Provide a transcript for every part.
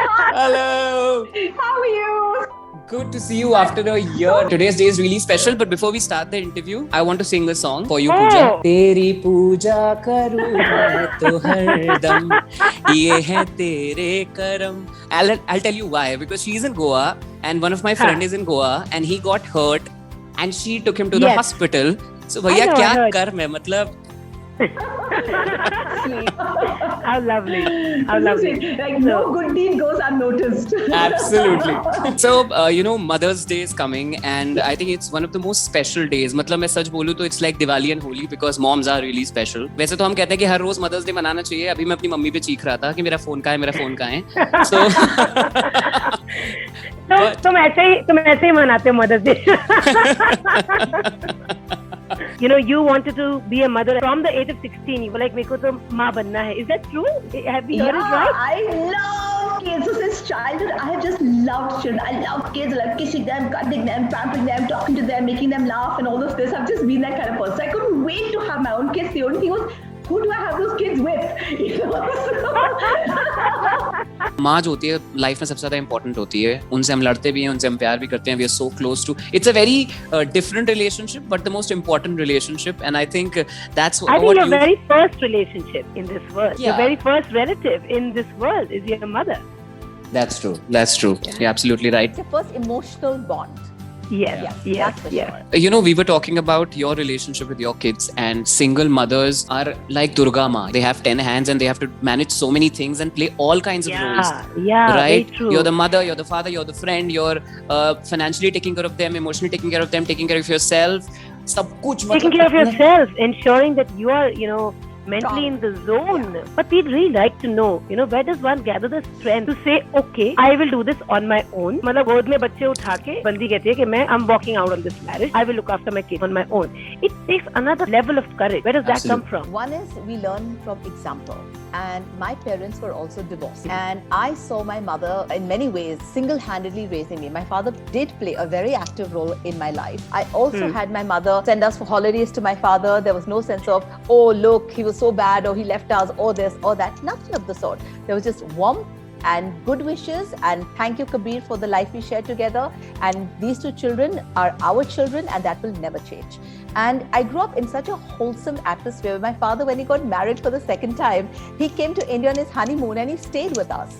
Hello. How are you? Good to see you after a year. Today's day is really special, but before we start the interview, I want to sing a song for you, Pooja. तेरी पूजा करूँ मैं तो हरदम, ये है तेरे करम. I'll tell you why. Because she's in Goa and one of my friend is in Goa and he got hurt and she took him to the hospital. So भैया क्या कर्म है मतलब. How lovely. How lovely. Like no good deed goes unnoticed. Absolutely. So, Mother's Day is coming and I think it's one of the most special days. मतलब मैं सच बोलूँ तो it's like Diwali and Holi because moms are really special. वैसे तो हम कहते हैं कि हर रोज Mother's Day मनाना चाहिए. अभी मैं अपनी मम्मी पे चीख रहा था कि मेरा फोन कहाँ है. So, तुम ऐसे ही मनाते हो Mother's Day. You wanted to be a mother from the age of 16. You were like, मेरे को तो माँ बनना है. Is that true? Have you heard it right? I love kids. So since childhood, I have just loved children. I love kids. I love kissing them, cuddling them, pampering them, talking to them, making them laugh, and all of this. I've just been that kind of person. I couldn't wait to have my own kids. The only thing was, who do I have those kids with? माँ जो होती है life में सबसे ज्यादा important होती है. उनसे हम लड़ते भी हैं, उनसे हम प्यार भी करते हैं. We are so close too. It's a very different relationship but the most important relationship and I think that's I think your very first relationship in this world, your very first relative in this world is your mother. That's true. You're absolutely right. It's your first emotional bond. Yes. Sure. We were talking about your relationship with your kids and single mothers are like Durga Ma. They have 10 hands and they have to manage so many things and play all kinds of roles. Yeah, right? very true. You're the mother, you're the father, you're the friend, you're financially taking care of them, emotionally taking care of them, taking care of yourself. Taking care of yourself, ensuring that you are, mentally in the zone. But we'd really like to know, where does one gather the strength to say, okay, I will do this on my own. मतलब गोद में बच्चे उठा के बंदी कहती है कि I'm walking out on this marriage. I will look after my kids on my own. It takes another level of courage. Where does that come from? One is we learn from example. And my parents were also divorced. And I saw my mother in many ways single-handedly raising me. My father did play a very active role in my life. I also had my mother send us for holidays to my father. There was no sense of, oh, look, he was so bad, or he left us, or this, or that. Nothing of the sort. There was just warmth and good wishes, and thank you, Kabir, for the life we shared together. And these two children are our children, and that will never change. And I grew up in such a wholesome atmosphere. My father, when he got married for the second time, he came to India on his honeymoon and he stayed with us.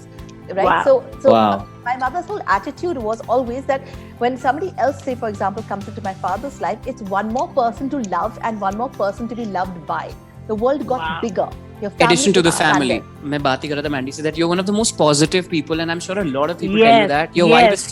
Right? Wow. So Wow. My mother's whole attitude was always that when somebody else, say for example, comes into my father's life, it's one more person to love and one more person to be loved by. The world got bigger. Your family addition to the family. expanded. मैं बात ही कर रहा था Mandy से that you're one of the most positive people and I'm sure a lot of people tell you that. Your wife is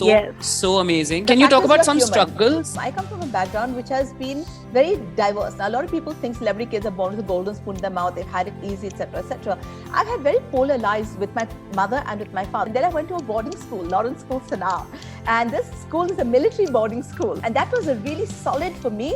so amazing. Can you talk about some struggles? I come from a background which has been very diverse. Now, a lot of people think celebrity kids are born with a golden spoon in their mouth. They've had it easy, etc., etc. I've had very polar lives with my mother and with my father. And then I went to a boarding school, Lawrence School, Sanaa. And this school is a military boarding school. And that was a really solid, for me,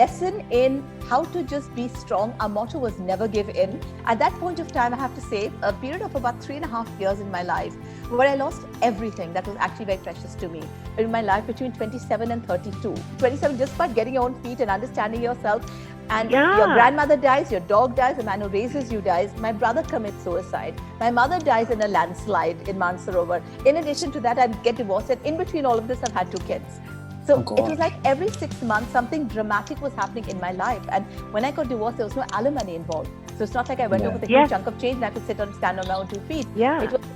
lesson in how to just be strong. Our motto was never give in. At that point of time, I have to say, a period of about 3.5 years in my life where I lost everything that was actually very precious to me. In my life between 27 and 32. 27, just by getting your own feet and understanding yourself. And your grandmother dies, your dog dies, the man who raises you dies. My brother commits suicide. My mother dies in a landslide in Mansarovar. In addition to that, I get divorced. And in between all of this, I've had 2 kids. So it was like every 6 months, something dramatic was happening in my life. And when I got divorced, there was no alimony involved. So it's not like I went over with a huge chunk of change and I could stand on my own 2 feet.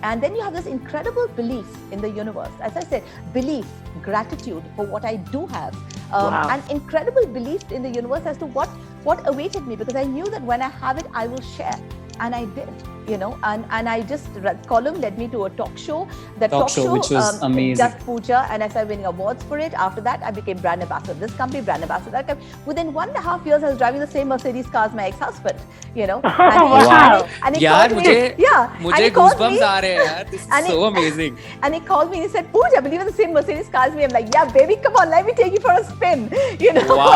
And then you have this incredible belief in the universe. As I said, belief, gratitude for what I do have. And incredible belief in the universe as to what awaited me, because I knew that when I have it, I will share. And I did, and I just, column led me to a talk show. The talk show which was amazing. Just Pooja, and I started winning awards for it. After that, I became brand ambassador of this company, brand ambassador of that company. Within 1.5 years, I was driving the same Mercedes car as my ex-husband, And he called me. मुझे goosebumps आ रहे हैं यार. This is so amazing. And he called me and he said, Pooja, I believe in the same Mercedes car as me. I'm like, yeah, baby, come on, let me take you for a spin. Wow.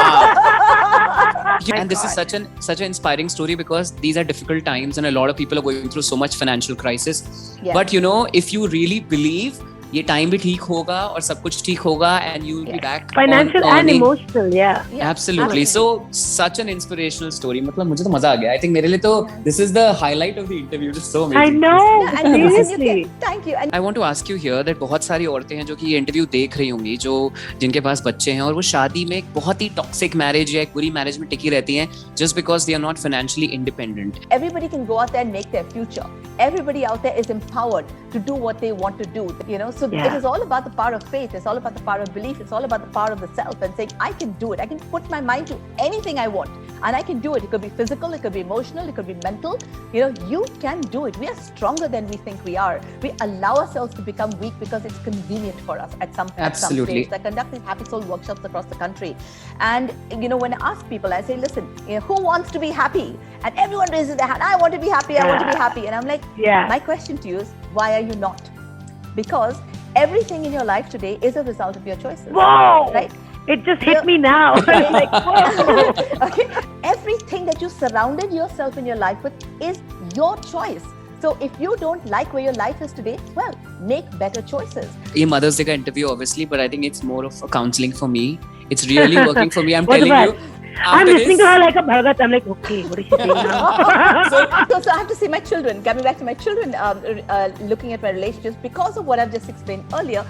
And this is such an inspiring story because these are difficult times and a lot of people are going through so much financial crisis. But if you really believe, ये time भी ठीक होगा और सब कुछ ठीक होगा and you will be back Financial on and earning. emotional, yeah. Absolutely. So such an inspirational story. मतलब मुझे तो मजा आ गया. I think मेरे लिए तो this is the highlight of the interview. Just so amazing. I know, Yeah, and you seriously. can, thank you. And I want to ask you here that बहुत सारी औरतें हैं जो कि ये इंटरव्यू देख रही होंगी जो जिनके पास बच्चे हैं और वो शादी में एक बहुत ही टॉक्सिक मैरिज या एक बुरी मैरिज में टिकी रहती हैं just because they are not financially independent. everybody can go out there and make their future. Everybody out there is empowered to do what they want to do, you know. So Yeah. it is all about the power of faith. It's all about the power of belief. It's all about the power of the self and saying, I can do it. I can put my mind to anything I want and I can do it. It could be physical, it could be emotional, it could be mental. You know, you can do it. We are stronger than we think we are. We allow ourselves to become weak because it's convenient for us at some Absolutely. stage. I conduct these happy soul workshops across the country. And, you know, when I ask people, I say, listen, you know, who wants to be happy? And everyone raises their hand. I want to be happy. I want to be happy. And I'm like, Yeah. my question to you is, why are you not? Because everything in your life today is a result of your choices. Whoa! Right? It just hit me now. I'm like, whoa. Okay? Everything that you surrounded yourself in your life with is your choice. So if you don't like where your life is today, well, make better choices. ये Mother's Day का interview obviously, but I think it's more of a counseling for me. It's really working for me. I'm What telling about- you. I'm after listening this- to her like a bhagat. I'm like, okay, what is she saying now? So I have to say my children, coming back to my children, looking at my relationships, because of what I've just explained earlier,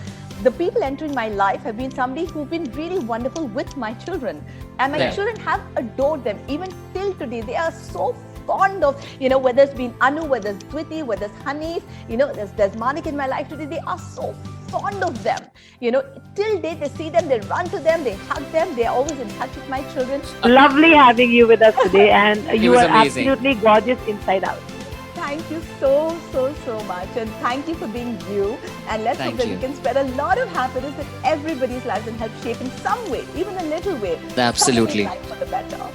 the people entering my life have been somebody who've been really wonderful with my children. And my Yeah. children have adored them. Even till today, they are so fond of, you know, whether it's been Anu, whether it's Dwiti, whether it's Hanif, you know, there's Manik in my life today. They are so fond of them. You know, till date, they see them, they run to them, they hug them. They're always in touch with my children. Lovely having you with us today, and you was are amazing. absolutely gorgeous inside out. Thank you so much. And thank you for being you. And let's Thank hope that you. we can spread a lot of happiness in everybody's lives and help shape in some way, even a little way, Absolutely. somebody's life for the better.